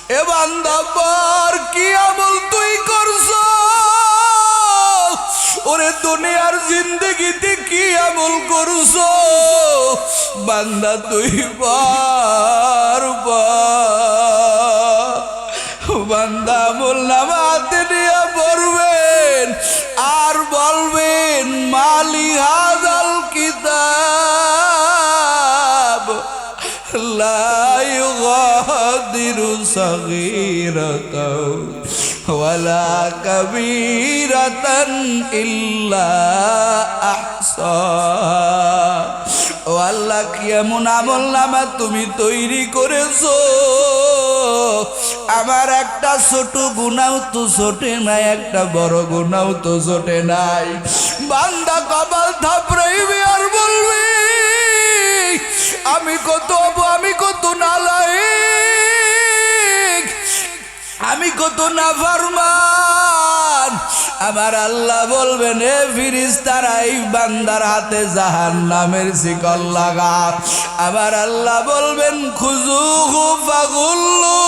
এ বান্দা পর কি আমল তুই করছ ওরে দুনিয়ার জিন্দগিতে কি আমল করছ বান্দা তুই পর বান্দা আমল নামা হাতে নিয়ে পড়বেন আর বলবেন মালি হাজাল কিতাব লা ইউগাদিরু সাগীরাতান ওয়ালা কাবীরাতান ইল্লা আহসাহা। ও আল্লাহ, কি এমন আমল নামা তুমি তৈরি করেছো আমার একটা ছোট গুনাহ তো ছোটে নাই, একটা বড় গুনাহ তো ছোটে নাই। বান্দা কপাল থাপড়াইবে আর বলবে আমি কত নালায়েক, আমি কত নাফরমান। আমার আল্লাহ বলবেন এ ফেরেশতারা এই বান্দার হাতে জাহান্নামের শিকল লাগা। আমার আল্লাহ বলবেন খুযুহু ফাগুল্লু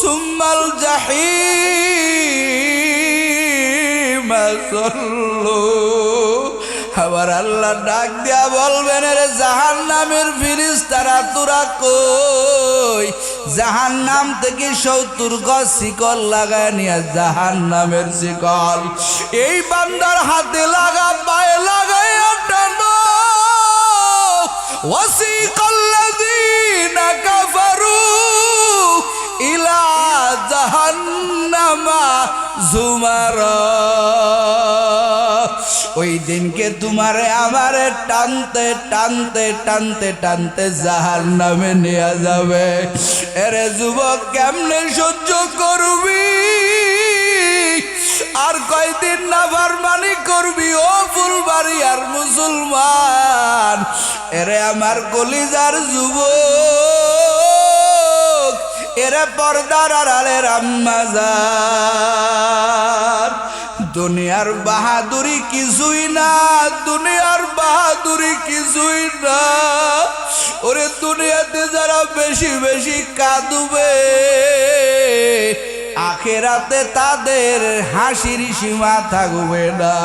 সুম্মাল জাহিম সাল্লু। আবার আল্লাহ ডাক দিয়া বলবেন রে জাহান্নামের ফেরেশতারা তোরা কই? জাহান্নাম থেকে 70 গজ শিকল লাগায় নিয়ে জাহান্নামের শিকল এই বান্দার হাতে লাগা, পায়ে লাগাইয়া টানো। ওয়াসিকাল্লাযীনা কাফারু ইলা জাহান্নামা যুমারা। ওই দিনকে তোমারে আমারে টানতে টানতে টানতে টানতে জাহান্নামে নিয়ে যাবে। এরে যুবক কেমনে সহ্য করবি? আর কয়দিন নাফরমানি করবি ও ফুলবাড়ি আর মুসলমান? এরে আমার কলিজার যুবক, এরে পর্দার আড়ালের আম্মাজান, দুনিয়ার বাহাদুরি কিছুই না, দুনিয়ার বাহাদুরি কিছুই না। ওরে দুনিয়াতে যারা বেশি বেশি কাঁদবে আখেরাতে তাদের হাসির সীমা থাকবে না।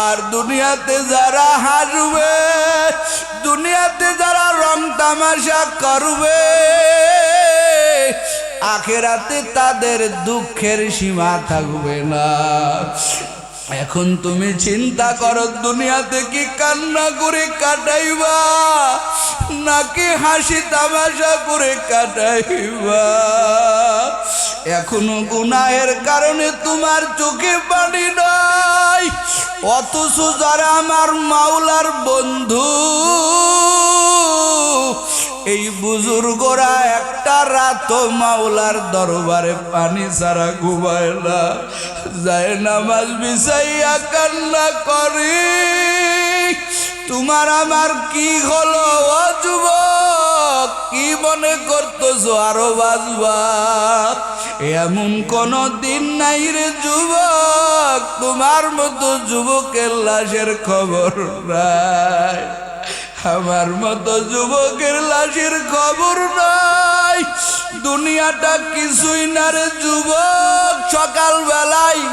আর দুনিয়াতে যারা হাসবে, দুনিয়াতে যারা রং তামাশা করবে আখেরাতে তাদের দুঃখের সীমা থাকবে না। এখন তুমি চিন্তা করো দুনিয়াতে কি কান্না করে কাটাইবা নাকি হাসি তামাশা করে কাটাইবা? এখনো গুনাহের কারণে তোমার চোখে পানি নাই, অথচ যারা আমার মাওলার বন্ধু এই বুজুর্গরা একটা রাত মাওলার দরবারে পানি ছাড়া ঘুমায় না, যায় নামাজ বিছাইয়া কান্না করে। তোমার আমার কি হলো ও যুবক? কি মনে করতেছো আরো বাঁচবা? এমন কোন দিন নাই রে যুবক তোমার মতো যুবকের লাশের খবর নাই, আমার মতো যুবকের লাশের খবর নাই। দুনিয়াটা কিছুই না রে যুবক। সকাল বেলায়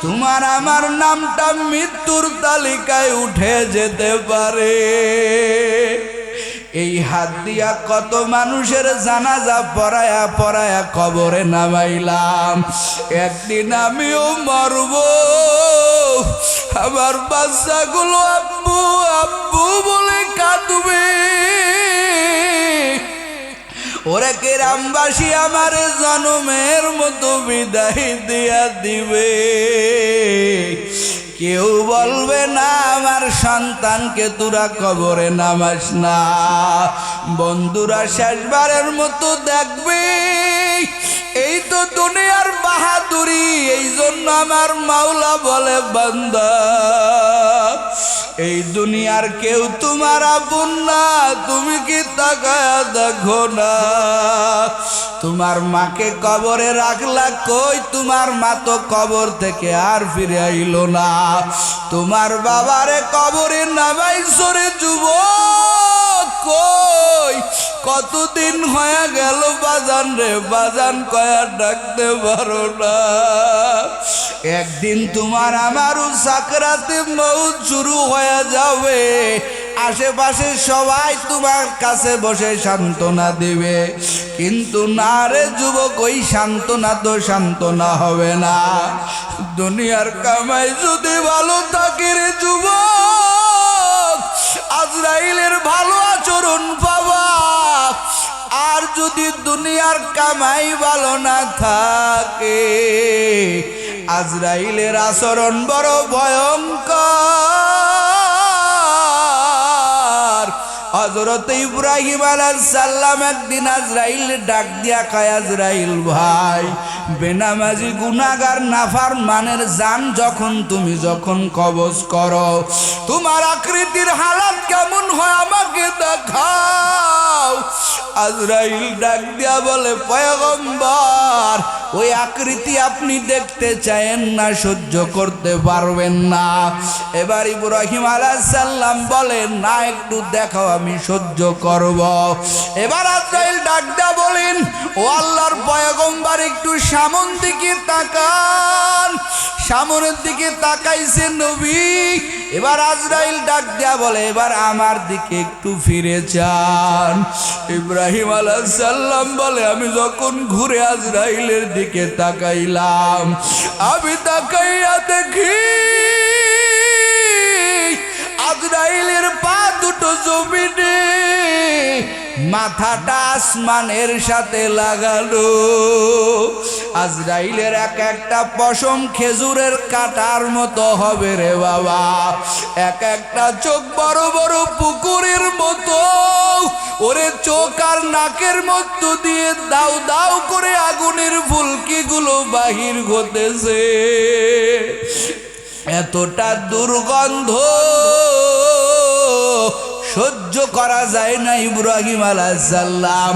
তোমার আমার নামটা মৃত্যুর তালিকায় উঠে যেতে পারে। এই হাত দিয়া কত মানুষের জানাজা পড়ায়া পড়ায়া কবরে নামাইলাম। একদিন আমিও মরব, আমার বাচ্চাগুলো আব্বু আব্বু বলে কাঁদবে। ওরে গ্রামবাসী আমার জনমের মতো বিদায় দিয়া দিবে। কেউ বলবে না আমার সন্তানকে তোরা কবরে নামাস না। বন্ধুরা শেষবারের মতো দেখবে। এই তো দুনিয়ার বাহাদুরি। এই জন্য আমার মাওলা বলে বান্দা এই দুনিয়ার কেউ তোমার আপন না। তুমি কি তাকায়া দেখো না? তোমার মাকে কবরে রাখলা কই? তোমার মা তো কবর থেকে আর ফিরে আইলো না। তোমার বাবারে কবরে নামাইছো রে যুবক, কই? কতদিন হয়ে গেল বাজান রে, বাজান কয়া ডাকতে পারো না। একদিন তোমার আমারও সাকরাতে মউত শুরু হয়ে যাবে, আশেপাশে সবাই তোমার কাছে বসে সান্ত্বনা দিবে, কিন্তু না রে যুবক, ওই সান্ত্বনা তো সান্ত্বনা হবে না। দুনিয়ার কামাই যদি ভালো থাকে রে যুবক, আজরাইলের ভালো আচরণ পাবা। আর যদি দুনিয়ার কামাই ভালো না থাকে, আজরাইলের আচরণ বড় ভয়ঙ্কর। হযরত ইব্রাহিম আলাইহিস সালাম একদিন আজরাইল ডাক দিয়া কয়, আজরাইল ভাই, বেনামাজি গুনাহগার নাফরমানের জান তুমি যখন কবজ করো, তোমার আকৃতির হালাত কেমন হয় আমাকে দেখাও। আজরাইল ডাক দিয়া বলে, পয়গম্বর, ওই আকৃতি আপনি দেখতে চায়েন না, সহ্য করতে পারবেন না। এবার ইব্রাহিম আলাইহিস সালাম বলে, না, একটু দেখাও, আমি সহ্য করব। এবার আজরাইল ডাক দিয়া বলেন, ও আল্লাহর পয়গম্বর, একটু সামন দিকে তাকান। সামনের দিকে তাকাইছে নবী। এবার আজরাইল ডাক দিয়া বলে, এবার আমার দিকে একটু ফিরে যান। ইব্রাহিম আলাইহিস সালাম বলে, আমি যখন ঘুরে আজরাইলের দিকে তাকাইলাম, আমি তাকাইয়া দেখি আজরাইলের পা দুটো জমিনে, মাথাটা আসমানের সাথে লাগালো। আজরাইলের এক একটা পশম খেজুরের কাটার মতো হবে রে বাবা, এক একটা চোখ বড় বড় পুকুরের মতো। ওরে চোখ আর নাকের মধ্য দিয়ে দাউ দাউ করে আগুনের ফুলকিগুলো বাহির হতেছে, এতটা দুর্গন্ধ সহ্য করা যায় না। ইব্রাহিম আলাইহিস সালাম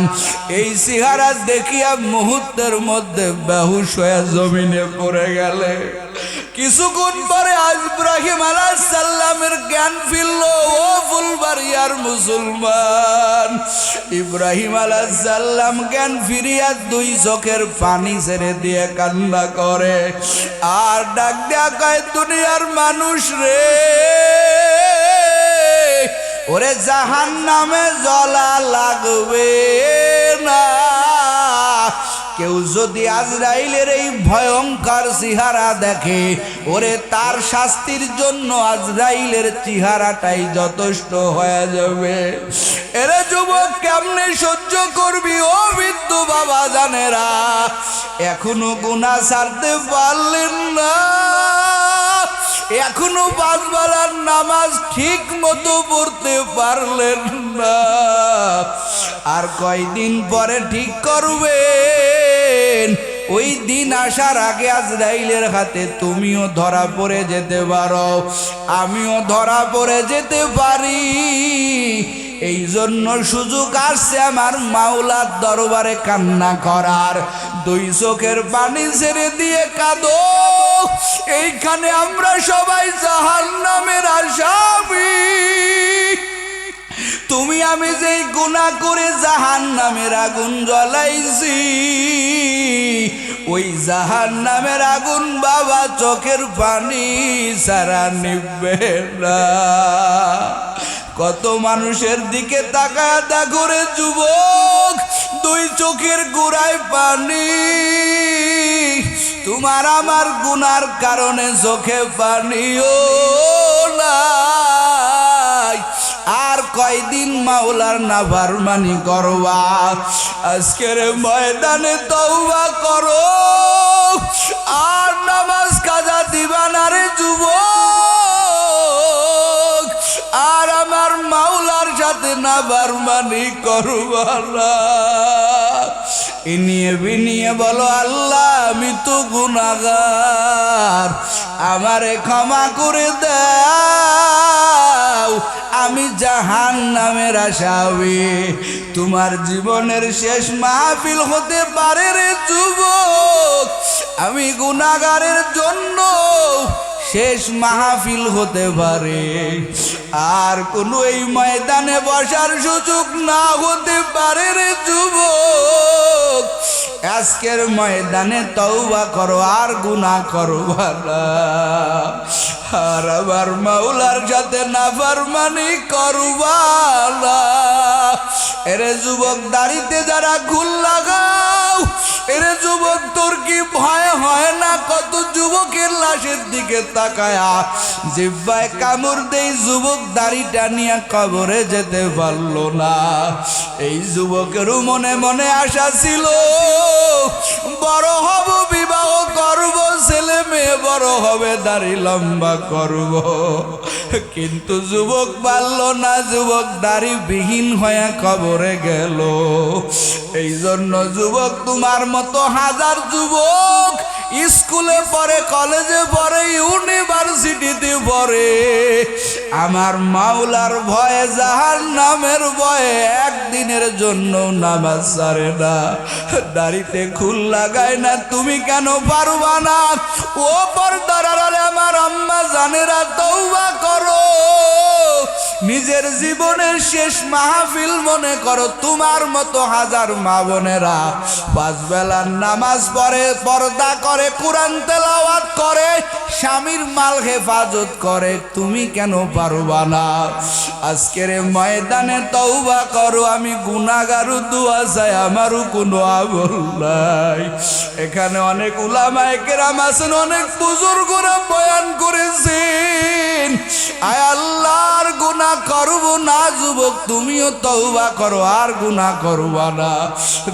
এই চেহারা দেখিয়া মুহূর্তের মধ্যে বেহুশ হয়ে জমিনে পড়ে গেলে। কিছুক্ষণ পরে ইব্রাহিম আলাইহিস সালামের জ্ঞান ফিরল। ও ফুলবাড়িয়ার মুসলমান, ইব্রাহিম আলাইহিস সালাম জ্ঞান ফিরিয়া দুই চোখের পানি ছেড়ে দিয়ে কান্না করে, আর ডাক দেয়া কয়, দুনিয়ার মানুষ রে, ওরে জাহান্নামে জ্বলা লাগবে না। কেউ যদি আজরাইলের এই ভয়ঙ্কর চেহারা দেখে, ওরে তার শাস্তির জন্য আজরাইলের চেহারাটাই যথেষ্ট হয়ে যাবে। এরে যুবক, কেমনে সহ্য করবি? ও বৃদ্ধ বাবা জানেরা, এখনো গুনাহ ছাড়তে পারলেন না, এখনো পাঁচ বেলার নামাজ ঠিক মতো পড়তে পারলেন না। আর কয়দিন পরে ঠিক করবেন, ওই দিন আসার আগে আজরাইলের হাতে তুমিও ধরা পড়ে যেতে পারো, আমিও ধরা পড়ে যেতে পারি। এই জন্য সুযোগ আসছে আমার মাওলার দরবারে কান্না করার। দুই চোখের পানি ছেড়ে দিয়ে কাঁদো। এইখানে আমরা সবাই জাহান্নামের আসামি। তুমি আমি যেই গুনাহ করে জাহান্নামের আগুন জ্বলাইছি, ওই জাহান্নামের আগুন বাবা চোখের পানি ছাড়া নিভবে না। কত মানুষের দিকে তাকায় দেখো রে যুবক, দুই চোখের গোড়ায় পানি। তোমার আমার গুনার কারণে চোখে পানিও নাই। আর কয়দিন মাওলার নাফরমানি করবা? আজকের ময়দানে তওবা করো, আর নামাজ কাজা দিবা না রে যুবক, আর আমার মাওলার সাথে নাফরমানি করবা না। ইনিয়ে বিনিয়ে বলো, আল্লাহ আমি তো গুনাহগার, আমারে ক্ষমা করে দাও, আমি জাহান্নামের আসামি। তোমার জীবনের শেষ মাহফিল হতে পারে রে যুবক, আমি গুনাহগারের জন্য শেষ মাহফিল হতে পারে, আর কোনো এই ময়দানে বসার সুযোগ না হতে পারে রে যুবক। আজকের ময়দানে তওবা করো আর গুনাহ করবা না, আর আমার মাওলার সাথে নাফরমানি করবা না। এরে যুবক, দাড়িতে যারা ঘুল লাগাও, এরে যুবক, তোর কি ভয় হয় না? কত যুবকের লাশের দিকে তাকায়া জিহ্বায় কামড় দেই যুবক দাড়িটা নিয়ে কবরে যেতে পারলো না। এই যুবকেরও মনে মনে আশা ছিল, বড় হব, বিবাহ করব, ছেলে মেয়ে বড় হবে, দাড়ি লম্বা করব, কিন্তু যুবক পারল না। যুবক দাড়ি বিহীন হয়ে কবরে গেল। এই জন্য যুবক, তোমার মতো হাজার যুবক স্কুলে পড়ে, কলেজে পড়ে, ইউনিভার্সিটিতে পড়ে, আমার মাওলার ভয়ে, জাহান্নামের ভয়ে একদিনের জন্য নামাজ ছাড়ে না, দাড়িতে খুল লাগায় না। তুমি কেন পারবা না? ও পর্দার আড়ালে আমার আম্মা জানেরা, তওবা করো। নিজের জীবনের শেষ মাহফিল মনে করো। তোমার মতো হাজার মা বোনেরা পাঁচ বেলার নামাজ পড়ে, পর্দা করে, কোরআন তেলাওয়াত করে, স্বামীর মাল হেফাজত করে, তুমি কেন পারবা না? আজকের ময়দানে তওবা করো। আমি গুনাহগার, দোয়া চাই, আমারও কোনো আমল নাই। এখানে অনেক উলামায়ে কেরাম আছেন, অনেক বুজুর্গরা বয়ান করেছেন। আয় আল্লাহর গুনাহ করব না। যুবক, তুমিও তওবা করো আর গুনাহ করবা না।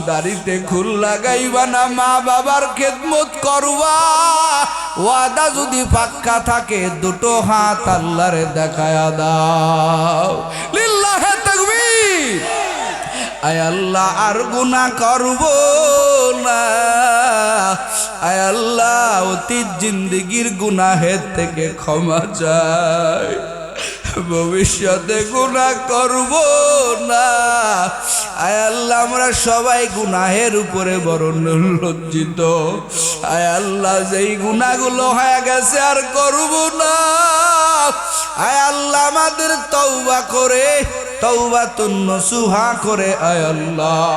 দাড়িতে খুল লাগাইবা না, মা বাবার খেদমত করবা। ওয়াদা যদি পাক্কা থাকে, দুটো হাত আল্লাহরে দেখায়া দাও। লিল্লাহে তাকবীর। আয় আল্লাহ, আর গুনাহ করব না। আয় আল্লাহ, অতীত জিন্দেগির গুনাহের থেকে ক্ষমা চাই, ভবিষ্যতে গুনাহ করব না। আয় আল্লাহ, আমরা সবাই গুনাহের উপরে বড় লজ্জিত। আয় আল্লাহ, যেই গুনাহগুলো হয়ে গেছে আর করব না। আয় আল্লাহ, আমাদের তওবা করে, তওবাতুন নসুহা করে আয় আল্লাহ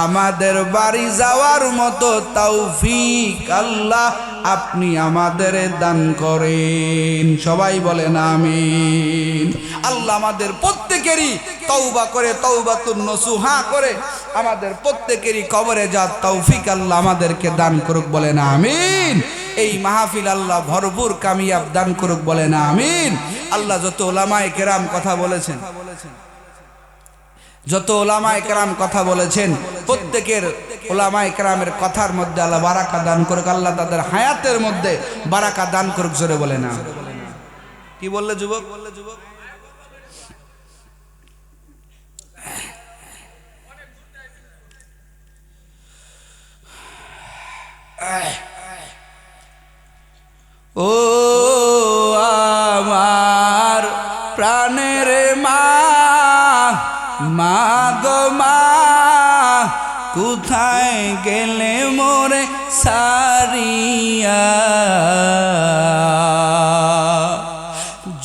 আমাদের বাড়ি যাওয়ার মতো তৌফিক আল্লাহ আপনি আমাদের দান করেন। সবাই বলেন আমিন। আল্লাহ আমাদের প্রত্যেকেরই তওবা করে, তওবাতুন নসুহা করে আমাদের প্রত্যেকেরই কবরে যাওয়ার তৌফিক আল্লাহ আমাদেরকে দান করুক, বলেন আমিন। এই মাহফিল আল্লাহ ভরপুর কামিয়াব দান করুক, বলেন আমিন। আল্লাহ যত উলামায়ে কেরাম কথা বলেছেন, যত উলামায়ে কেরাম কথা বলেছেন, প্রত্যেকের উলামায়ে কেরামের কথার মধ্যে আল্লাহ বারাকা দান করুক। আল্লাহ তাদের হায়াতের মধ্যে বারাকা দান করুক। জোরে বলে না। কি বললে যুবক? ও আমার প্রাণের মা, মা গো মা, কোথায় গেলে মোরে সারিয়া?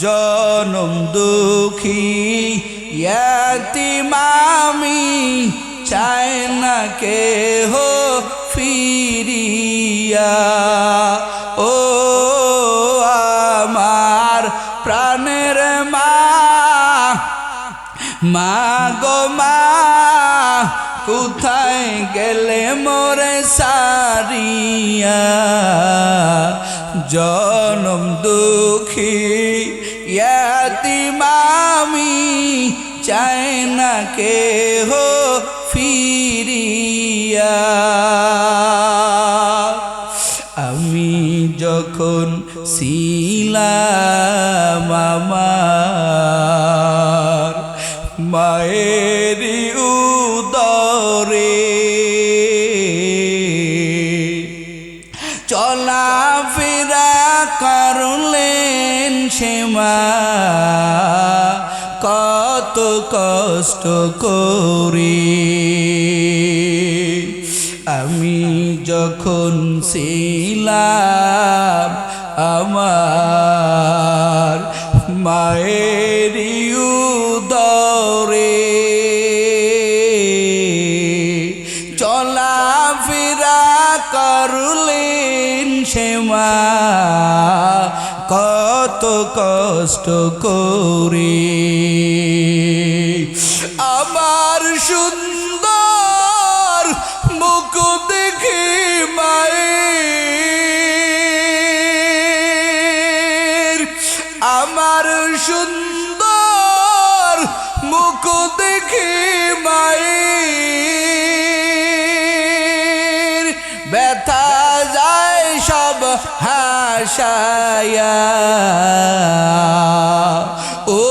জনম দুঃখী ইয়াতীম আমি, চাই না কেহ ফিরিয়া। ও আমার প্রাণের মা, মা গো মা, কোথায় গেলে মোরে সারিয়া? জনম দুঃখী ইয়াতীম আমি, চাই না কেহ ফিরিয়া। আমি যখন ছিলাম আমার মায়েরই উদরে, চলাফেরা করলেন সে মা কত কষ্ট করে। আমি যখন ছিলাম আমার মায়ের উদরে চলাফেরা করলেন সে মা কত কষ্ট করে আমার সুন্দর মুখ দেখে মায়ের আমার সুন্দর মুখ দেখে মায়ের ব্যথা যায় সব হাসায়া ও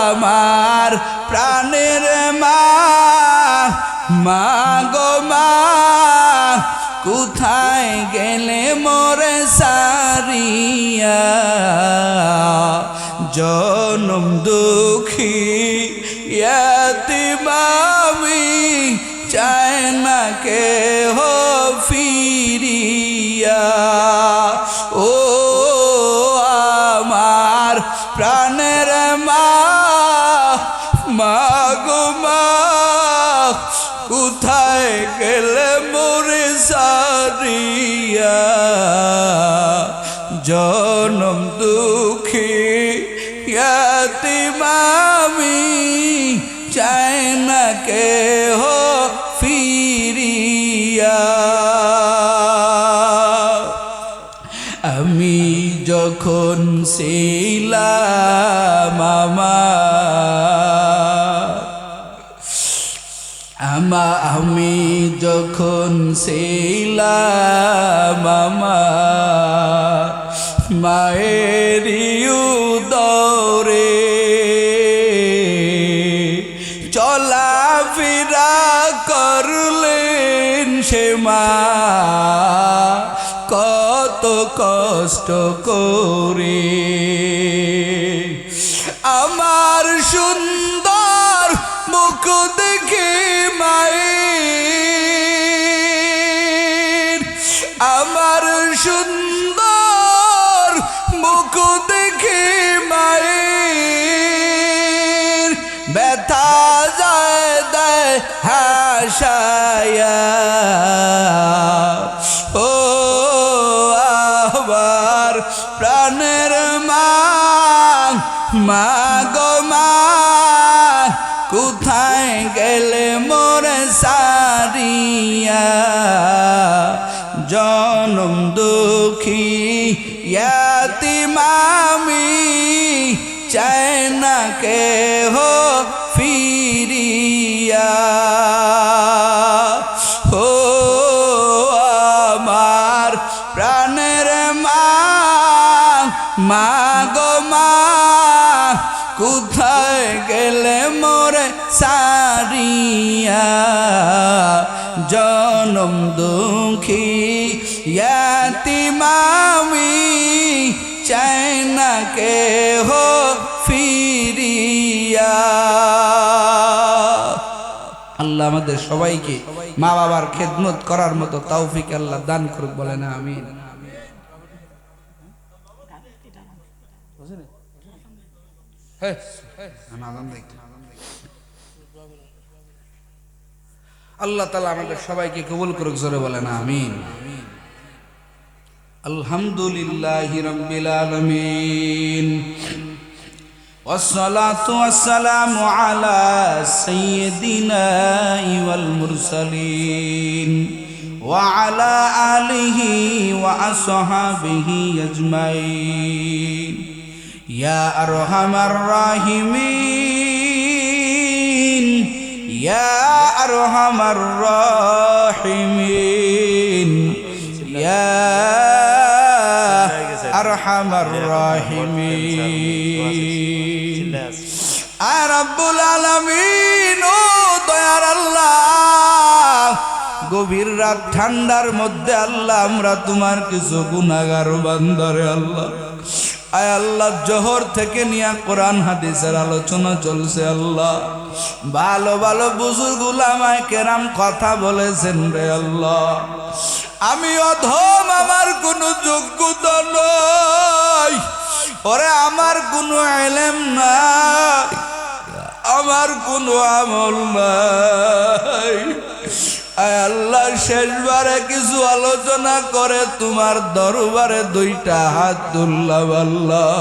আমার প্রাণের মা মা গো মা কোথায় গেলে মোরে সারিয়া জনম দুঃখী ইয়াতীম আমি চাই না কেহ ফিরিয়া ও আমার প্রাণের মা মা গো মা কোথায় গেলে মোরে সারিয়া জনম দুঃখী ইয়াতীম আমি চাই না কেহ ফিরিয়া আমি যখন ছিলাম আমি যখন ছিলাম আমার মায়ের উদরে চলাফেরা করলেন সে মা কত কষ্ট করে আমার সুন্দর মুখ দেখে মায়ের আমার সুন্দর মুখ দেখে মায়ের ব্যথা যায় দেয় হাসায়া ও আমার প্রাণের মা মা গো মা কোথায় গেলে মোরে সারিয়া জনম দুঃখী ইয়াতীম আমি চাই না কেহ ফিরিয়া ও আমার প্রাণের মা মা গো মা কোথায় গেলে মোরে সারিয়া জনম দুঃখী ইয়াতীম আমি চাই না কেহ ফিরিয়া আল্লাহ আমাদের সবাইকে মা বাবার খেদমত করার মতো তৌফিক আল্লাহ দান করুক বলেন আমিন আল্লাহ তাআলা আমাদের সবাইকে কবুল করুক জোরে বলেন আমিন আলহামদুলিল্লাহি রাব্বিল আলামিন والصلاة والسلام على سيدنا والمرسلين وعلى آله وأصحابه أجمعين يا أرحم الراحمين يا أرحم الراحمين يا أرحم الراحمين রব্বুল আলামিন ও দয়ার আল্লাহ গভীর রাত ঠান্ডার মধ্যে আল্লাহ আমরা তোমার কিছু গুনাহগার বান্দারে আল্লাহ আয় আল্লাহ জোহর থেকে নিয়া কোরআন হাদিসের আলোচনা চলছে আল্লাহ ভালো ভালো বুজুর্গ উলামায়ে কেরাম কথা বলেছেন রে আল্লাহ আমি অধম, আমার কোনো যোগ্যতা নাই, ওরে আমার কোনো ইলম নাই, আমার কোনো আমল নাই। আয় আল্লাহ, শেষবারে কিছু আলোচনা করে তোমার দরবারে দুইটা হাত তুললাম আল্লাহ।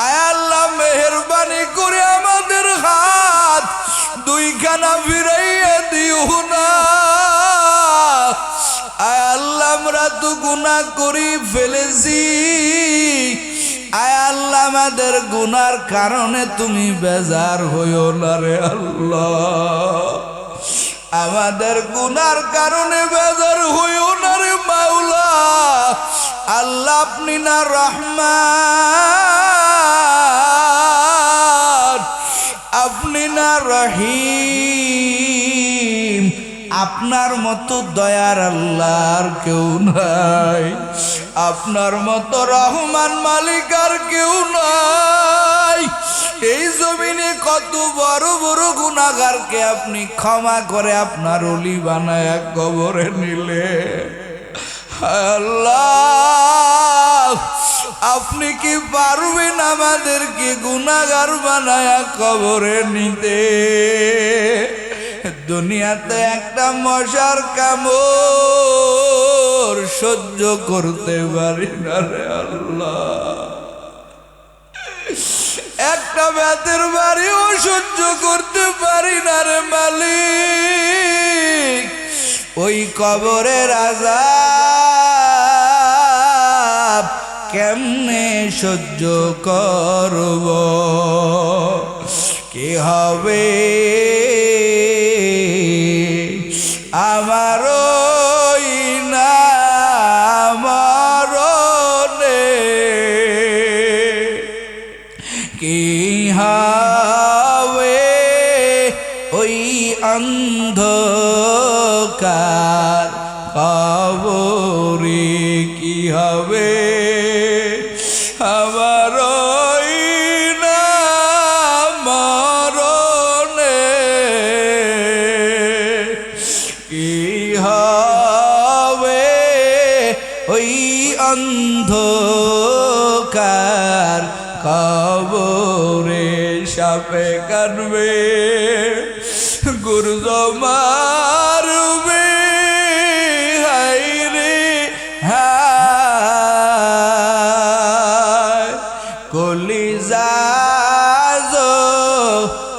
আয় আল্লাহ, মেহেরবানি করে আমাদের হাত দুইখানা ফিরাইয়া দিও না। আয় আল্লাহ, আমরা তো গুনাহ করি ফেলেছি। আয় আল্লাহ, আমাদের গুনার কারণে তুমি বেজার হইও না রে আল্লাহ, আমাদের গুনার কারণে বেজার হইও না রে মাওলা। আল্লাহ, আপনি না রহমান, আপনি না রহিম, আপনার মতো দয়ার আল্লাহ আর কেউ নাই, আপনার মতো রহমান মালিক আর কেউ নাই। এই জমিনে কত বড় বড় গুনাহগারকে আপনি ক্ষমা করে আপনার ওলি বানায় কবরে নিলে। আল্লাহ, আপনি কি পারবেন আমাদেরকে গুনাহগার বানায় কবরে নিতে? দুনিয়াতে একটা মশার কামড় সহ্য করতে পারি না রে আল্লাহ, একটা বেতের বাড়িও সহ্য করতে পারি না রে মালিক। ওই কবরের আযাব কেমনে সহ্য করব? কি হবে আমার ওই না মরণে? কি হবে ওই অন্ধকার কবরে? কি হবে আমার ওই না মরণে? কি হবে ওই অন্ধকার কবরে? সাপে কাটবে, গুরুজ মারবে, হায় রে হায়, কলিজা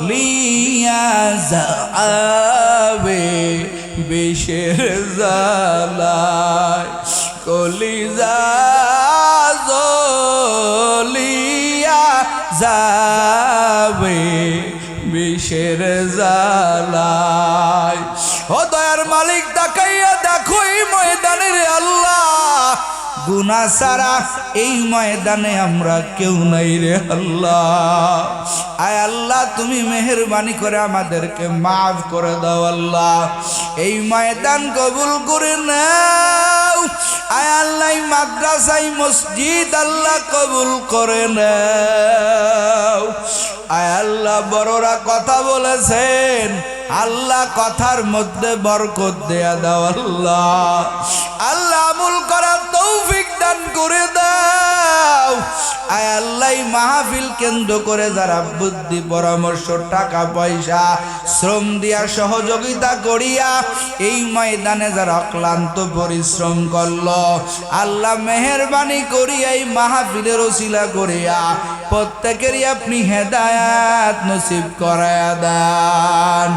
লিয়া যাবে বিষের জ্বালায়, কলিজা লিয়া যাবে বিষের জ্বালায়। ও দয়ার মালিক, তাকাইয়া দেখো এই ময়দানে রে আল্লাহ, গুনাহ ছাড়া এই ময়দানে আমরা কেউ নাই রে আল্লাহ। আয় আল্লাহ, তুমি মেহেরবানি করে আমাদেরকে মাফ করে দাও আল্লাহ, এই ময়দান কবুল করে নাও। আয় আল্লাহ, মাদ্রাসাই মসজিদ আল্লাহ কবুল করে নাও। আয় আল্লাহ, বড়রা কথা বলেছেন আল্লাহ, কথার মধ্যে বরকত দেয়া দাও আল্লাহ। আল্লাহ, আমল করার তৌফিক দান করে দাও। আয় আল্লাহ, মাহফিল কেন্দ্র করে যারা বুদ্ধি পরামর্শ টাকা পয়সা শ্রম দিয়া সহযোগিতা করিয়া এই ময়দানে যারা অক্লান্ত পরিশ্রম করলো, আল্লাহ মেহেরবানি করিয়া এই মাহফিলের ওসিলা করিয়া প্রত্যেকেরই আপনি হেদায়াত নসিব করায়া দেন।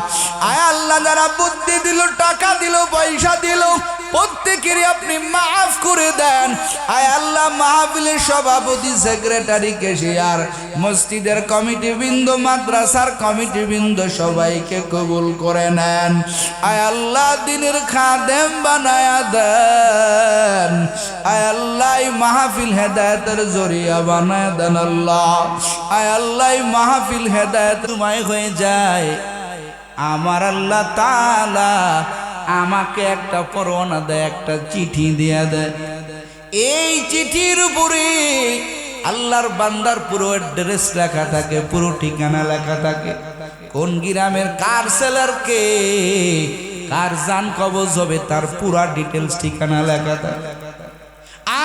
আয় আল্লাহ, যারা বুদ্ধি দিল, টাকা দিল, পয়সা দিল, প্রত্যেকেরই আপনি মাফ করে দেন। আয় আল্লাহ, মাহফিলের সভাপতি, সেক্রেটারি, ক্যাশিয়ার, মসজিদের কমিটি বৃন্দ, মাদ্রাসার কমিটি বৃন্দ সবাইকে কবুল করে নেন। আয় আল্লাহ, দিনের খাদেম বানায়া দেন। আয় আল্লাহ, মাহফিল হেদায়েতের জরিয়া বানায়া দেন আল্লাহ। আয় আল্লাহ, মাহফিল হেদায়েত তোমায় হয়ে যায়। আমার আল্লাহ তাআলা আমাকে একটা পরোয়ানা দেয়, একটা চিঠি দিয়া দেয়। এই চিঠির উপরে আল্লাহর বান্দার পুরো অ্যাড্রেস লেখা থাকে, পুরো ঠিকানা লেখা থাকে, কোন গ্রামের কার ছেলেরকে কার জান কবজ হবে তার পুরা ডিটেলস ঠিকানা লেখা থাকে।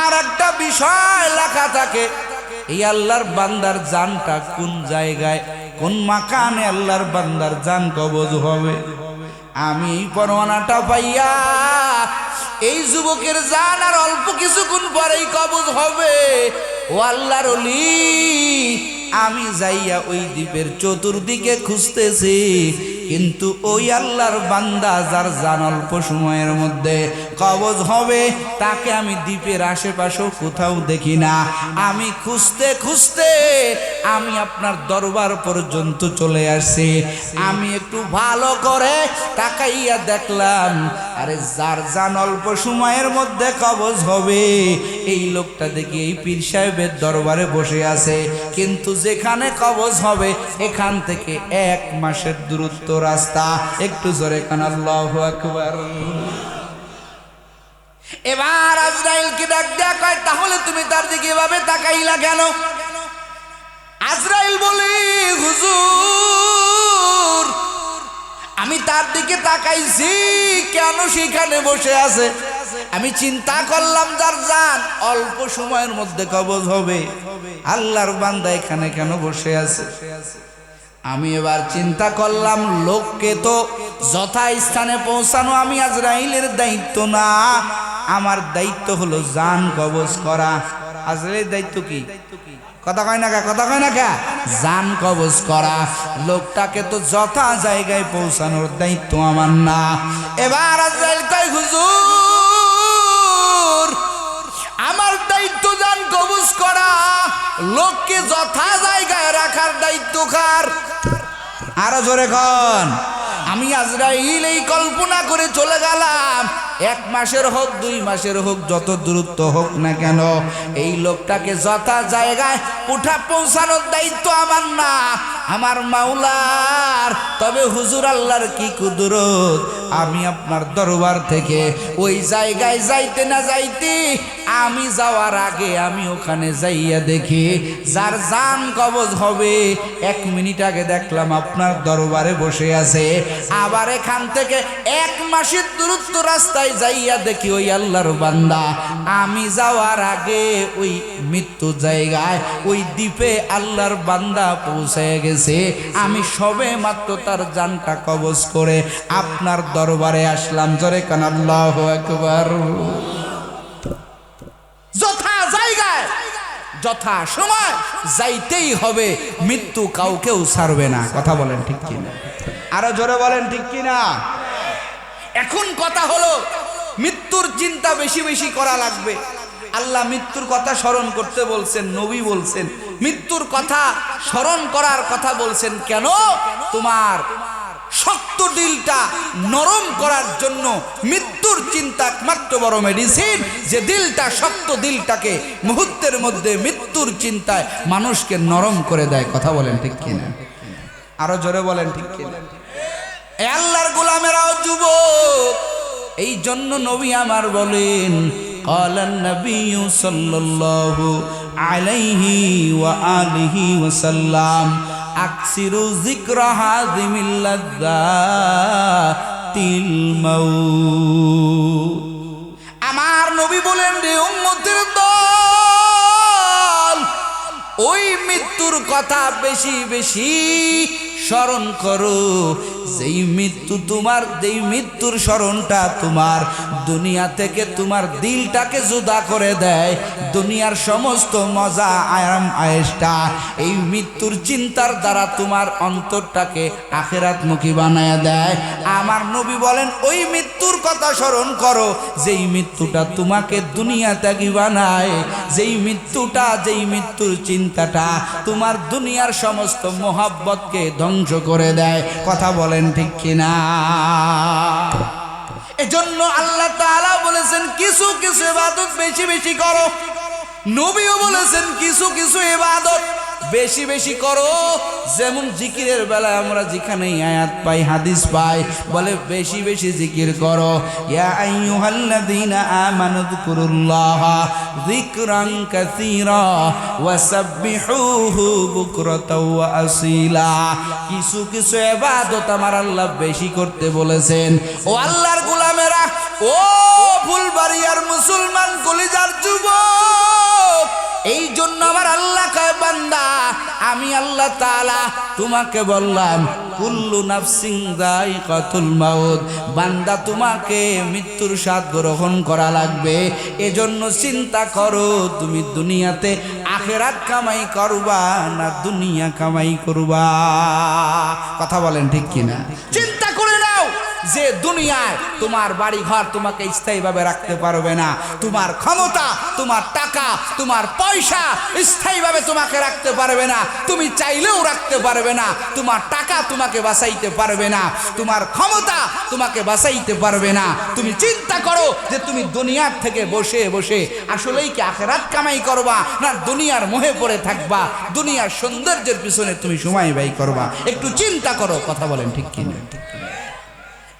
আর একটা বিষয় লেখা থাকে, এই আল্লাহর বান্দার জানটা কোন জায়গায় কোন মাকানে আল্লাহর বান্দার জান কবজ হবে। আমি এই পরোয়ানাটা পাইয়া এই যুবকের জান আর অল্প কিছুক্ষণ পরেই কবজ হবে। ও আল্লাহর ওলি, আমি যাইয়া ওই দ্বীপের চতুর্দিকে খুঁজতেছি, কিন্তু ওই আল্লাহর বান্দা যার জান অল্প সময়ের মধ্যে কবজ হবে তাকে আমি দ্বীপের আশেপাশেও কোথাও দেখি না। আমি খুঁজতে খুঁজতে আমি আপনার দরবার পর্যন্ত চলে আসছি। আমি একটু ভালো করে তাকাইয়া দেখলাম, আরে যার জান অল্প সময়ের মধ্যে কবজ হবে এই লোকটা দেখি এই পীর সাহেবের দরবারে বসে আছে, কিন্তু যেখানে কবজ হবে এখান থেকে 1 মাসের দূরত্ব রাস্তা। একটু জোরে কান আল্লাহু আকবার। এবার আজরাইলকে ডাক দেয়া কয়, তাহলে তুমি তার দিকে এভাবে তাকাইলা কেন? আজরাইল বলে, হুজুর আমি তার দিকে তাকাইছি কেন সেখানে বসে আছে, আমি চিন্তা করলাম যার জান অল্প সময়ের মধ্যে কবজ হবে আল্লাহর বান্দা এখানে কেন বসে আছে। আমি এবার চিন্তা করলাম, লোককে তো যথা স্থানে পৌঁছানো আমি আজরাইলের দায়িত্ব না, আমার দায়িত্ব হলো জান কবজ করা। আজরাইলের দায়িত্ব কি? কথা কয় না কা, কথা কয় না কা, জান কবজ করা। লোকটাকে তো যথা জায়গায় পৌঁছানোর দায়িত্ব আমার না। এবার আজরাইল কয়, হুজুর আমার দায়িত্ব জান কবজ করা, লোককে যথা জায়গায় রাখার দায়িত্ব কার? আরো জোরে কন। আমি আজরাইল এই কল্পনা করে চলে গেলাম, 1 মাসের হোক 2 মাসের হোক যত দূরত্ব হোক না কেন এই লোকটাকে যথা জায়গায় উঠা পৌঁছানোর দায়িত্ব আমার না, আমার মাওলার। তবে হুজুর আল্লাহর কি কুদরত, আমি আপনার দরবার থেকে ওই জায়গায় যাইতে না যাইতে আমি যাওয়ার আগে আমি ওখানে যাইয়া দেখি যার জান কবজ হবে 1 মিনিট আগে দেখলাম আপনার দরবারে বসে আছে। আবার এখান থেকে 1 মাসের দূরত্ব রাস্তায় যাইয়া দেখি ওই আল্লাহর বান্দা আমি যাওয়ার আগে ওই মৃত্যু জায়গায় ওই দ্বীপে আল্লাহর বান্দা পৌঁছে গেছে। আমি সবে মাত্র তার জানটা কবজ করে আপনার দরবারে আসলাম। জোরে কান আল্লাহু আকবার। যথা জায়গায় যথা সময় যাইতেই হবে, মৃত্যু কাউকেও ছাড়বে না। কথা বলেন ঠিক কিনা? আরো জোরে বলেন ঠিক কিনা? এখন কথা হলো মৃত্যুর চিন্তা বেশি বেশি করা লাগবে। আল্লাহ মৃত্যুর কথা স্মরণ করতে বলছেন, নবী বলছেন মৃত্যুর কথা স্মরণ করার কথা বলছেন কেন? তোমার শক্ত দিলটা নরম করার জন্য। মৃত্যুর চিন্তা একমাত্র বড় মেডিসিন, যে দিলটা শক্ত, দিলটাকে মুহূর্তের মধ্যে মৃত্যুর চিন্তায় মানুষকে নরম করে দেয়। কথা বলেন ঠিক কিনা? আরো জোরে বলেন ঠিক কিনা? আল্লাহর গোলামেরাও যুবক, এই জন্য নবী আমার বলেন, قال النبي صلى الله عليه وآله وسلم أكثروا ذكر هذه اللذات الموت। আমার নবী বলেন, রে উম্মতের দল, ওই মৃত্যুর কথা বেশি বেশি স্মরণ করো। যেই মৃত্যু তোমার, যেই মৃত্যুর স্মরণটা তোমার দুনিয়া থেকে তোমার দিলটাকে জুদা করে দেয়, দুনিয়ার সমস্ত মজা আরাম আয়েশটা এই মৃত্যুর চিন্তার দ্বারা তোমার অন্তরটাকে আখিরাতমুখী বানায় দেয়। আমার নবী বলেন, ওই মৃত্যুর কথা স্মরণ করো যেই মৃত্যুটা তোমাকে দুনিয়া ত্যাগী বানায়, যেই মৃত্যুটা, যেই মৃত্যুর চিন্তাটা তোমার দুনিয়ার সমস্ত মোহাব্বতকে ধ্বংস করে দেয়। কথা বলেন ঠিক কিনা? এজন্য আল্লাহ তাআলা বলেছেন কিছু কিছু ইবাদত বেশি বেশি করো। নবীও বলেছেন কিছু কিছু ইবাদত বেশি বেশি করো। যেমন জিকিরের বেলায় আমরা যেখানে আয়াত পাই হাদিস পাই বলে বেশি বেশি জিকির করো। ইয়া আইয়ুহাল্লাযীনা আমানু যকুরুল্লাহা যিকরান কাসীরা ওয়াসাব্বিহুহু বুকরাতাও ওয়া আসীলা। কিছু কিছু ইবাদত আমার আল্লাহ বেশি করতে বলেছেন। ও আল্লাহর গোলামেরা, ও ফুলবাড়িয়ার মুসলমান কলিজার যুবক, এই জন্য আমার আল্লাহ কয় বান্দা, আমি আল্লাহ তাআলা তোমাকে বললাম কুল্লু নাফসিন যায়িকাতুল মাউত, বান্দা তোমাকে মৃত্যুর স্বাদ গ্রহণ করা লাগবে। এজন্য চিন্তা করো তুমি দুনিয়াতে আখিরাত কামাই করবা না দুনিয়া কামাই করবা। কথা বলেন ঠিক কিনা? চিন্তা করে নাও যে দুনিয়ায় তোমার বাড়ি ঘর তোমাকে স্থায়ীভাবে রাখতে পারবে না, তোমার ক্ষমতা, তোমার টাকা, তোমার পয়সা স্থায়ীভাবে তোমাকে রাখতে পারবে না, তুমি চাইলেও রাখতে পারবে না, তোমার টাকা তোমাকে বাঁচাইতে পারবে না, তোমার ক্ষমতা তোমাকে বাঁচাইতে পারবে না। তুমি চিন্তা করো যে তুমি দুনিয়ার থেকে বসে বসে আসলেই কি আখিরাত কামাই করবা না দুনিয়ার মোহে পড়ে থাকবা, দুনিয়ার সৌন্দর্যের পিছনে তুমি সময় ব্যয় করবা। একটু চিন্তা করো। কথা বলেন ঠিক কিনা?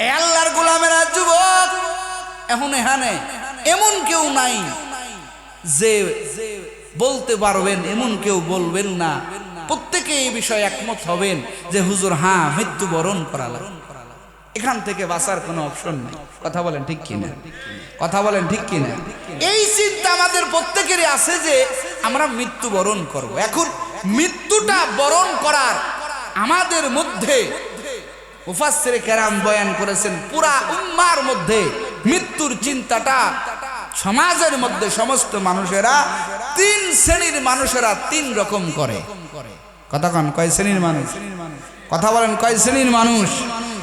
এ আল্লাহর গোলামেরা যুবক, এখন এখানে এমন কেউ নাই যে বলতে পারবেন, এমন কেউ বলবেন না। প্রত্যেকে এই বিষয়ে একমত হবেন যে হুজুর হ্যাঁ মৃত্যুবরণ করা লাগে, এখান থেকে বাঁচার কোনো অপশন নেই। কথা বলেন ঠিক কিনা? কথা বলেন ঠিক কিনা? এই চিন্তা আমাদের প্রত্যেকেরই আছে যে আমরা মৃত্যুবরণ করব। এখন মৃত্যুটা বরণ করার আমাদের মধ্যে মুফাসসিরে কেরাম বয়ান করেছেন পুরা উম্মার মধ্যে মৃত্যুর চিন্তাটা সমাজের মধ্যে সমস্ত মানুষেরা তিন শ্রেণীর মানুষেরা তিন রকম করে। কথা কন, কয় শ্রেণীর মানুষ? কথা বলেন, কয় শ্রেণীর মানুষ?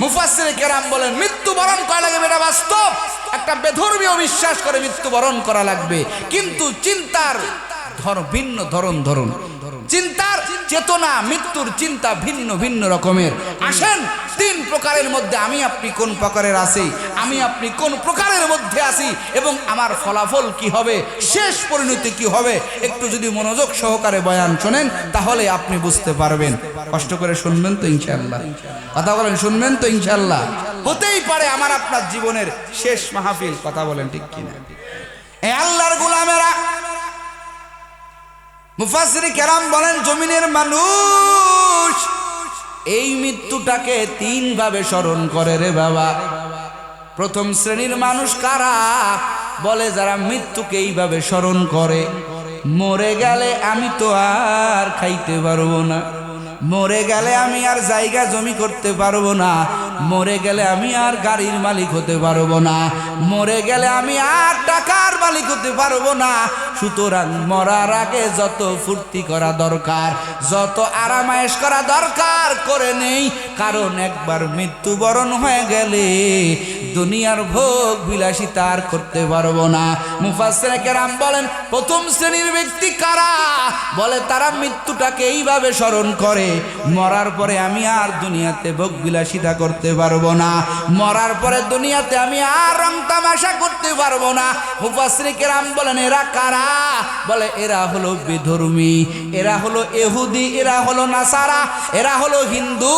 মুফাসসিরে কেরাম বলেন মৃত্যুবরণ করা লাগবে এটা বাস্তব, একটা বেধর্মীয় বিশ্বাস করে মৃত্যুবরণ করা লাগবে, কিন্তু চিন্তার ভিন্ন ধরন চিন্তার চেতনা, মৃত্যুর চিন্তা ভিন্ন ভিন্ন রকমের। আসেন তিন প্রকারের মধ্যে আমি আপনি কোন প্রকারের আছি, আমি আপনি কোন প্রকারের মধ্যে আছি এবং আমার ফলাফল কি হবে, শেষ পরিণতি কি হবে, একটু যদি মনোযোগ সহকারে বয়ান শোনেন তাহলে আপনি বুঝতে পারবেন। কষ্ট করে শুনবেন তো ইনশাআল্লাহ? কথা বলেন, শুনবেন তো ইনশাআল্লাহ? হতেই পারে আমার আপনার জীবনের শেষ মাহফিল। কথা বলেন ঠিক কিনা? এ আল্লাহর গোলামেরা, মুফাসসিরে কেরাম বলেন জমিনের মানুষ এই মৃত্যুটাকে তিন ভাবে স্মরণ করে রে বাবা। প্রথম শ্রেণীর মানুষ কারা? বলে যারা মৃত্যুকে এইভাবে স্মরণ করে, মরে গেলে আমি তো আর খাইতে পারবো না, মরে গেলে আমি আর জায়গা জমি করতে পারবো না, মরে গেলে আমি আর গাড়ির মালিক হতে পারবো না, মরে গেলে আমি আর টাকার মালিক হতে পারবো না। সুতরাং মরার আগে যত ফুর্তি করা দরকার, যত আরামায়েশ করা দরকার করে নেই, কারণ একবার মৃত্যুবরণ হয়ে গেলে দুনিয়ার ভোগ বিলাসিতা আর করতে পারবো না। মুফাসসিরে কেরাম বলেন প্রথম শ্রেণীর ব্যক্তি কারা? বলে তারা মৃত্যুটাকে এইভাবে স্মরণ করে, মরার পরে আমি আর দুনিয়াতে ভোগ বিলাসিতা করতে পারবো না, মরার পরে দুনিয়াতে আমি আর রং তামাশা করতে পারবো না। মুফাসসিরে কেরাম বলেন এরা কারা? বলে এরা হলো বেধর্মী, এরা হলো ইহুদি, এরা হলো নাসারা, এরা হলো হিন্দু।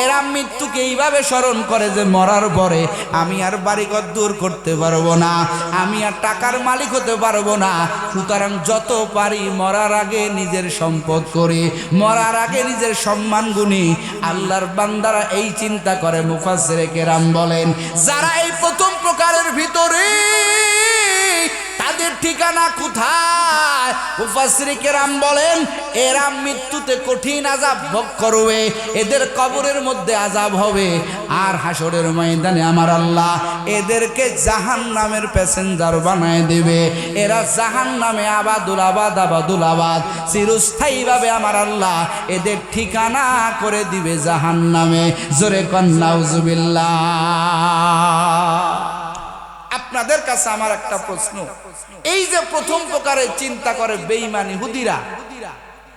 এরা মৃত্যুকে এইভাবে স্মরণ করে যে মরার পরে আমি আর বাড়িঘর দূর করতে পারবো না, আমি আর টাকার মালিক হতে পারবো না। সুতরাং যত পারি মরার আগে নিজের সম্পদ করে, মরার আগে নিজের সম্মান গুণী। আল্লাহর বান্দারা এই চিন্তা করে। মুফাসসিরে কেরাম বলেন যারা এই প্রথম প্রকারের ভিতরে, তাদের ঠিকানা কোথায়? মুফাসসিরে কেরাম বলেন এরা মৃত্যুতে কঠিন আযাব ভোগ করবে, এদের কবরের মধ্যে আযাব হবে, আর হাসরের ময়দানে আমার আল্লাহ এদেরকে জাহান্নামের প্যাসেঞ্জার বানায় দেবে। এরা জাহান্নামে আবাদুল আবাদ চিরস্থায়ীভাবে আমার আল্লাহ এদের ঠিকানা করে দিবে জাহান্নামে। জোরে কন নাউজুবিল্লাহ। আপনাদের কাছে আমার একটা প্রশ্ন, এই যে প্রথম প্রকারের চিন্তা করে বেঈমান ইহুদিরা,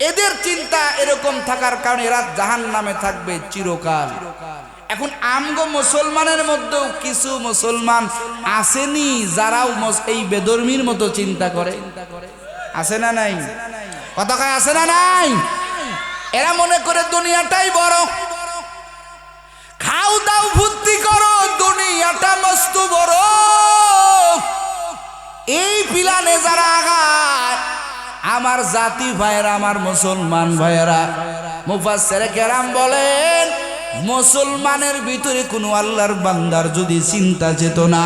এদের চিন্তা এরকম থাকার কারণে এরা জাহান্নামে থাকবে চিরকাল। এখন আমগো মুসলমানের মধ্যেও কিছু মুসলমান আসেনি যারাও এই বেধর্মীর মতো চিন্তা করে? আছে না নাই? কথা কয় আছে না নাই? এরা মনে করে দুনিয়াটাই বড়, খাও দাও ফুর্তি করো, দুনিয়াটা মস্ত বড়। এই প্ল্যানে যারা আগায়, আমার জাতি ভাইয়েরা, আমার মুসলমান ভাইয়েরা, মুফাসসিরে কেরাম বলেন, মুসলমানের ভিতরে কোনো আল্লাহর বান্দার যদি চিন্তা চেতনা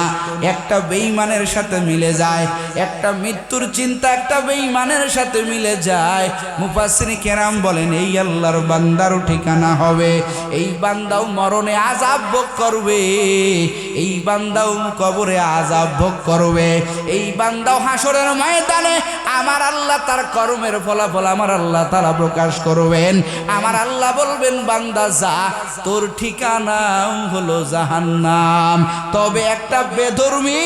একটা বেঈমানের সাথে মিলে যায়, একটা মৃত্যুর চিন্তা একটা বেঈমানের সাথে মিলে যায়, মুফাসসিরে কেরাম বলেন এই আল্লাহর বান্দারও ঠিকানা হবে, এই বান্দাও মরণে আযাব ভোগ করবে, এই বান্দাও কবরে আযাব ভোগ করবে, এই বান্দাও হাসরের ময়দানে আমার আল্লাহ তার কর্মের ফলাফল আমার আল্লাহ তাআলা প্রকাশ করবেন। আমার আল্লাহ বলবেন, বান্দা যা, তোর ঠিকানাও হলো জাহান্নাম। তবে একটা বেধর্মী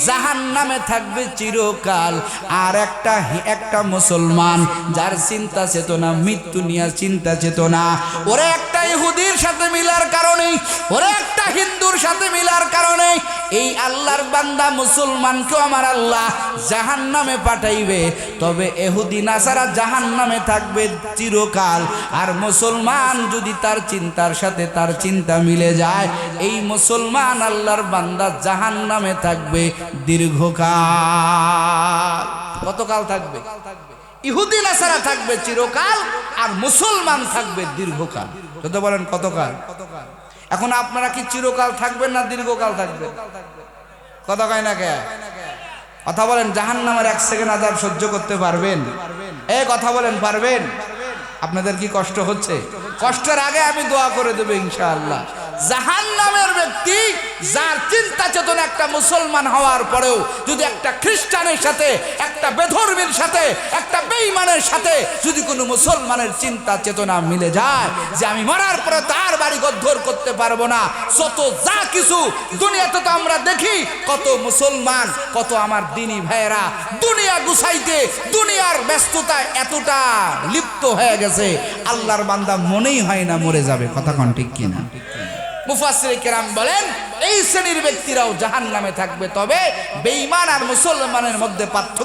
জাহান্নামে থাকবে চিরকাল, আর একটা মুসলমান যার চিন্তা চেতনা মৃত্যু নিয়ে চিন্তা চেতনা, ওরে একটা ইহুদির সাথে মিলার কারণে, ওরে একটা হিন্দুর সাথে মিলার কারণে এই আল্লাহর বান্দা মুসলমানকেও আমার আল্লাহ জাহান্নামে পাঠাইবে। তবে ইহুদি নাসারা জাহান্নামে থাকবে চিরকাল, আর মুসলমান যদি তার চিন্তার সাথে তার চিন্তা মিলে যায়, এই মুসলমান আল্লাহর বান্দা জাহান্নামে থাকবে দীর্ঘকাল। কতকাল থাকবে? ইহুদি নাসারা থাকবে চিরকাল, আর মুসলমান থাকবে দীর্ঘকাল। তো বলেন কতকাল? এখন আপনারা কি চিরকাল থাকবেন না দীর্ঘকাল থাকবেন? কথা কয় না কে? কথা বলেন, জাহান্নামের 1 সেকেন্ড আযাব সহ্য করতে পারবেন? এই কথা বলেন, পারবেন? আপনাদের কি কষ্ট হচ্ছে? কষ্টের আগে আমি দোয়া করে দেব ইনশাআল্লাহ। জাহান্নামের ব্যক্তি যার চিন্তা চেতনা একটা মুসলমান হওয়ার পরেও যদি একটা খ্রিস্টানের সাথে, একটা বেধর্মীর সাথে, একটা বেঈমানের সাথে যদি কোনো মুসলমানের চিন্তা চেতনা মিলে যায় যে আমি মরার পরে তার বাড়ি গদ্দর করতে পারবো না, যত যা কিছু দুনিয়াতে তো আমরা দেখি, কত মুসলমান, কত আমার দিনী ভাইয়েরা দুনিয়া গুছাইতে, দুনিয়ার ব্যস্ততায় এতটা লিপ্ত হয়ে গেছে, আল্লাহর বান্দা মনেই হয় না মরে যাবে। কথা কোন ঠিক কিনা? মুফাসসিরে কেরাম বলেন, এই শ্রেণীর ব্যক্তিরাও জাহান্নামে থাকবে। তবে বেঈমান আর মুসলমানের মধ্যে পার্থক্য